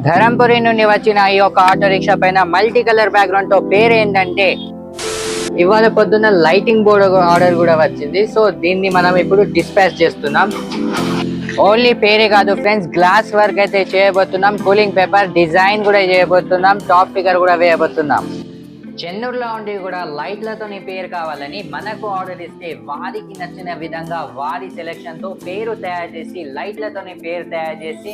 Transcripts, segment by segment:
ధరంపురి నుండి వచ్చిన ఈ యొక్క ఆటో రిక్షా పైన మల్టీ కలర్ బ్యాక్గ్రౌండ్ తో పేరు ఏంటంటే ఇవాళ పొద్దున్న లైటింగ్ బోర్డు ఆర్డర్ కూడా వచ్చింది. సో దీన్ని మనం ఇప్పుడు డిస్పాచ్ చేస్తున్నాం. ఓన్లీ పేరే కాదు ఫ్రెండ్స్, గ్లాస్ వర్క్ అయితే చేయబోతున్నాం, కూలింగ్ పేపర్ డిజైన్ కూడా చేయబోతున్నాం, టాప్ ఫిగర్ కూడా వేయబోతున్నాం. చెన్నూరులో ఉండి కూడా లైట్లతో పేరు కావాలని మనకు ఆర్డర్ ఇస్తే వారికి నచ్చిన విధంగా వారి సెలెక్షన్ తో పేరు తయారు చేసి లైట్లతో పేరు తయారు చేసి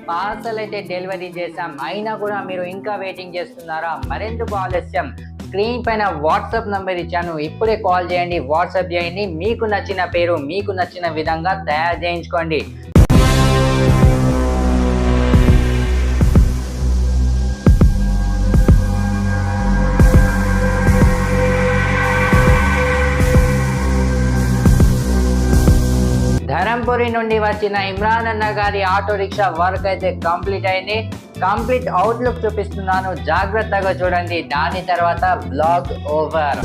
పార్సల్ అయితే డెలివరీ చేసాం. అయినా కూడా మీరు ఇంకా వెయిటింగ్ చేస్తున్నారా? మరెందుకు ఆలస్యం? స్క్రీన్ పైన వాట్సాప్ నంబర్ ఇచ్చాను, ఇప్పుడే కాల్ చేయండి, వాట్సాప్ చేయండి. మీకు నచ్చిన పేరు మీకు నచ్చిన విధంగా తయారు చేయించుకోండి. ధరంపురి నుండి వచ్చిన ఇమ్రాన్ అన్న గారి ఆటో రిక్షా వర్క్ అయితే కంప్లీట్ అయింది. కంప్లీట్ అవుట్లుక్ చూపిస్తున్నాను, జాగ్రత్తగా చూడండి. దాని తర్వాత blog over.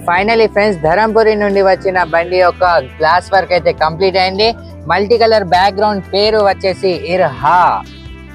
Finally friends, Dharampuri నుండి వచ్చిన బండి యొక్క గ్లాస్ వర్క్ అయితే కంప్లీట్ అయింది. మల్టీ కలర్ బ్యాక్గ్రౌండ్ పేరు వచ్చేసి ఇర్హా.